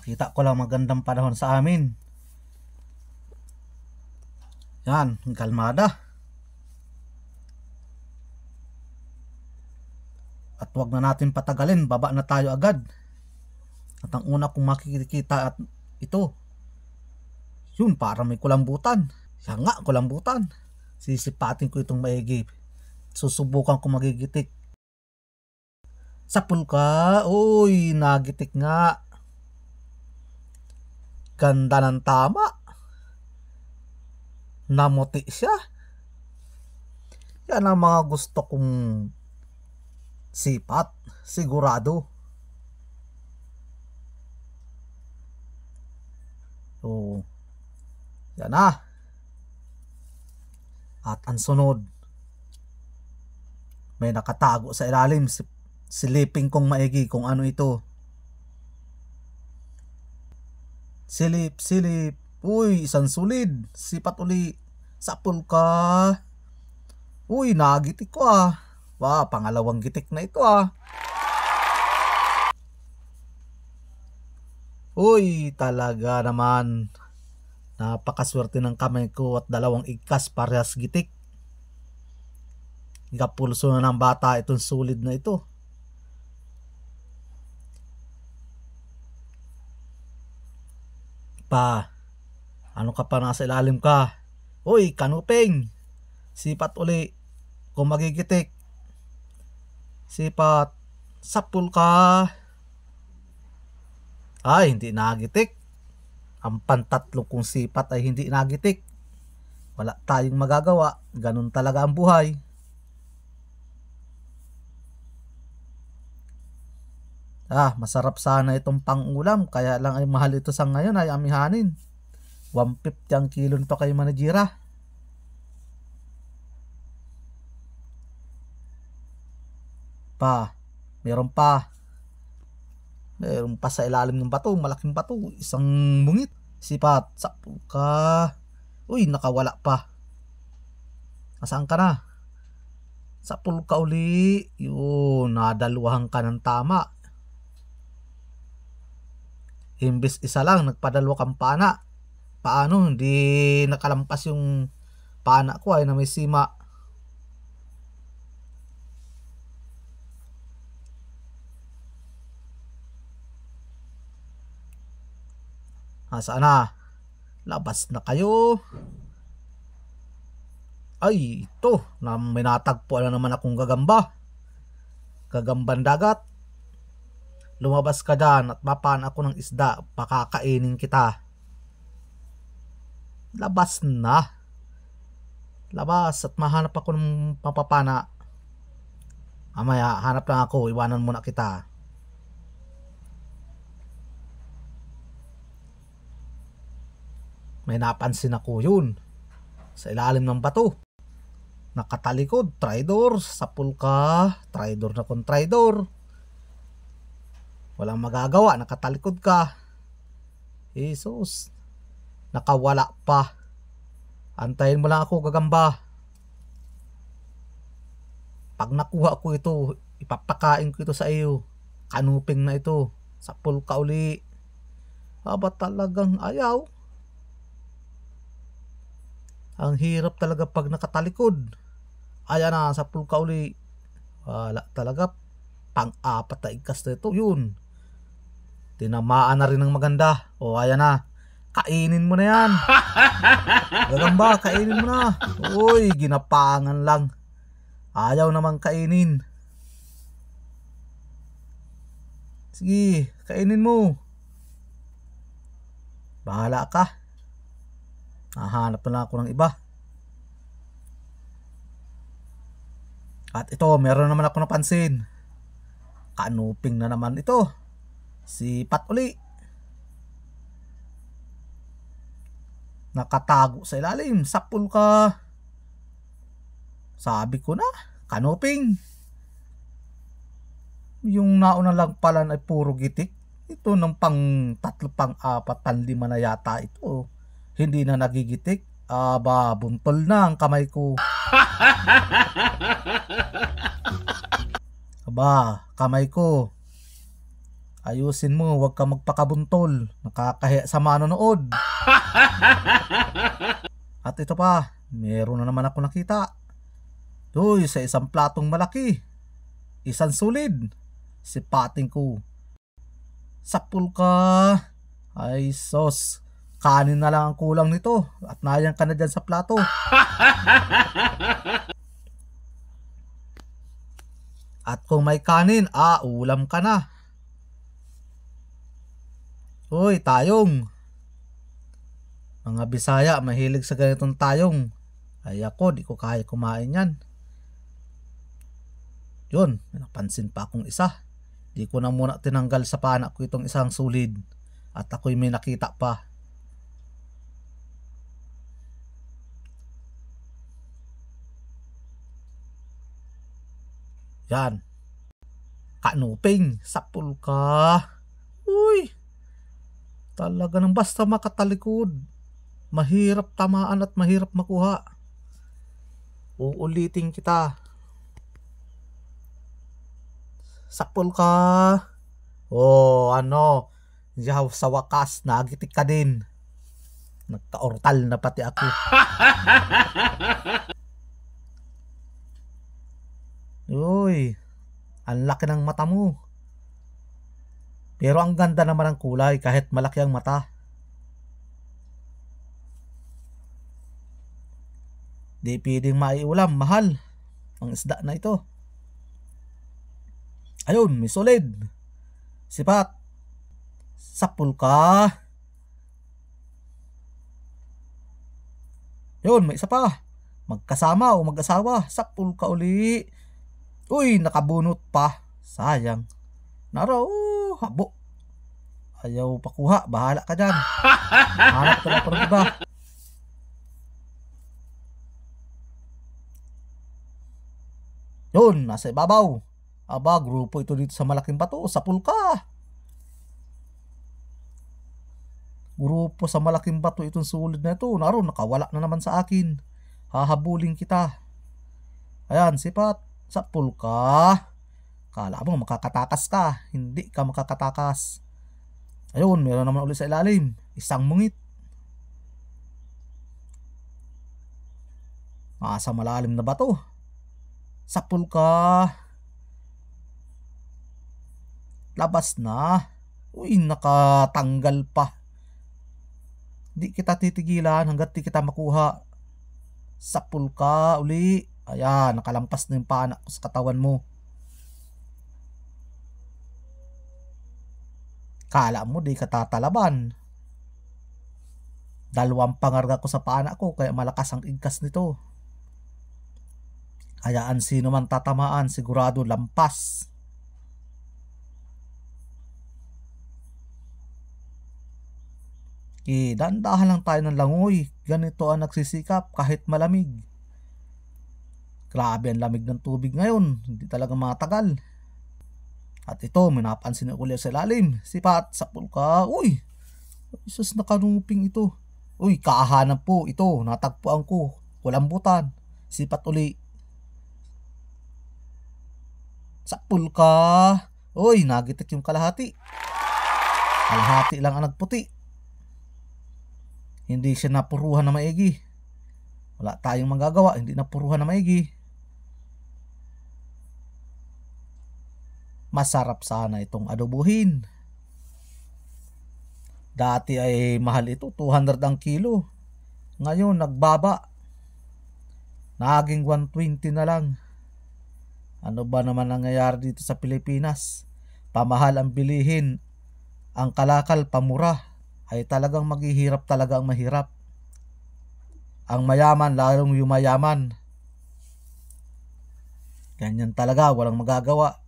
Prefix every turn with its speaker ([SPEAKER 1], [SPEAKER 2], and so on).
[SPEAKER 1] Makita ko lang magandang panahon sa amin. Yan, kalmada. At wag na natin patagalin, baba na tayo agad. At ang una kong makikita at ito, yun, parang may kulambutan. Siya nga, kulambutan. Sisipatin ko itong maigi. Susubukan ko magigitik. Sapul ka. Uy, nagitik nga. Ganda ng tama. Namuti siya. Yan ang mga gusto kong sipat. Sigurado. So, yan na. At ang sunod, may nakatago sa ilalim. Silipin kong maigi kung ano ito. Silip, silip. Uy, isang sulid. Sipat uli. Sapul ka. Uy, nagitik ko ah. Wow, pangalawang gitik na ito ah. Uy, talaga naman. Napakaswerte ng kamay ko at dalawang igkas parehas gitik. Ikapulso na ng bata itong sulid na ito. Pa, ano ka pa, nasa ilalim ka? Uy, kanuping. Sipat uli. Kung magigitik. Sipat. Sapul ka. Ay, hindi nagitik. Ang pantatlo kong sipat ay hindi nagitik. Wala tayong magagawa. Ganun talaga ang buhay. Masarap sana itong pang-ulam. Kaya lang ay mahal ito sa ngayon ay amihanin. 150 ang kilo nito kay Manijira. Meron pa. Meron pa sa ilalim ng bato. Malaking bato. Isang mungit. Sipat. Sapul ka. Uy, nakawala pa. Nasaan ka na? Sapul ka uli. Yun, nadaluhan ka ng tama. Imbis isa lang, nagpadalwa kang pana. Paano? Hindi nakalampas yung pana ko ay na may sima. Saan na? Labas na kayo. Ay, ito. May natagpo na naman akong gagamba. Gagambang dagat. Lumabas ka dyan at mapaan ako ng isda. Pakakainin kita. Labas na. Labas at mahanap ako ng mapapana. Mamaya, hanap lang ako. Iwanan muna kita. May napansin ako yun. Sa ilalim ng bato. Nakatalikod. Traidor. Sapul ka. Traidor na kung traidor. Walang magagawa. Nakatalikod ka. Jesus. Nakawala pa. Antayin mo lang ako, gagamba. Pag nakuha ko ito, ipapakain ko ito sa iyo. Kanuping na ito. Sapul ka uli. Aba talagang ayaw. Ang hirap talaga pag nakatalikod. Ayan na, sapul ka uli. Wala talaga. Pang-apat na igkas na ito. Yun. Tinamaan na rin ng maganda. O ayan na. Kainin mo na yan. Gagamba, kainin mo na. Uy, ginapangan lang. Ayaw naman kainin. Sige, kainin mo. Bahala ka. Nahanap na lang ako ng iba. At ito, meron naman ako napansin. Kanuping na naman ito. Sipat uli. Nakatago sa ilalim. Sapul ka. Sabi ko na, kanuping. Yung nauna lang pala ay puro gitik. Ito ng pang 3, pang 4, pang 5 na yata ito. Hindi na nagigitik. Aba, buntol na ang kamay ko. Aba, kamay ko. Ayusin mo, huwag ka magpakabuntol. Nakakahiya sa manonood. At ito pa, meron na naman ako nakita. Uy, sa isang platong malaki. Isang sulid. Sipating ko. Sapul ka. Ay sos. Kanin na lang ang kulang nito. At nayan ka na dyan sa plato. At kung may kanin, ulam ka na. Uy, tayong. Mga Bisaya, mahilig sa ganitong tayong. Ay ako, di ko kaya kumain yan. Yun, may napansin pa akong isa. Di ko na muna tinanggal sa pana ko itong isang sulid. At ako'y may nakita pa. Yan. Kanuping, sapul ka. Uy, talaga nang basta makatalikod. Mahirap tamaan at mahirap makuha. Uulitin kita. Sapul ka. Ano? Yaw, sa wakas, nagitik ka din. Nagka-ortal na pati ako. Uy, ang laki ng mata mo. Pero ang ganda naman ng kulay kahit malaki ang mata. Di pwedeng maiulam, mahal ang isda na ito. Ayun, may solid. Sipat. Sapul ka. Yun, may isa pa. Magkasama o mag-asawa. Sapul ka uli. Uy, nakabunot pa. Sayang. Naro, habo. Ayaw pakuha. Bahala ka dyan. Hanap talaga ng iba. Yun, nasa ibabaw. Aba, grupo ito dito sa malaking bato. Sapul ka. Grupo sa malaking bato itong sulid na ito. Naro, nakawala na naman sa akin. Hahabulin kita. Ayan, sipat. Sapul ka. Kala mo makakatakas ka. Hindi ka makakatakas. Ayun, meron naman ulit sa ilalim. Isang mungit. Sa malalim na bato. Sapul ka. Labas na. Uy, nakatanggal pa. Di kita titigilan hanggat di kita makuha. Sapul ka uli. Ayan, nakalampas na yung pana ko sa katawan mo. Kala mo di ka tatalaban. Dalawang pangarga ko sa pana ko kaya malakas ang igkas nito. Hayaan sino man tatamaan, sigurado lampas. Dandahan lang tayo ng langoy. Ganito ang nagsisikap kahit malamig. Grabe ang lamig ng tubig ngayon. Hindi talaga matagal. At ito, may napansin na ulit sa ilalim. Sipat, sapul ka. Uy, isus na kanuping ito. Uy, kaahanan po ito. Natagpuan ko. Kulambutan. Sipat uli. Sapul ka. Uy, nagitik yung kalahati. Kalahati lang ang nagputi. Hindi siya napuruhan na maigi. Wala tayong magagawa. Hindi napuruhan na maigi. Masarap sana itong adobuhin. Dati ay mahal ito. 200 ang kilo. Ngayon nagbaba. Naging 120 na lang. Ano ba naman nangyayari dito sa Pilipinas? Pamahal ang bilihin. Ang kalakal pamura. Ay talagang maghihirap talaga ang mahirap. Ang mayaman lalong yumayaman. Ganyan talaga, walang magagawa.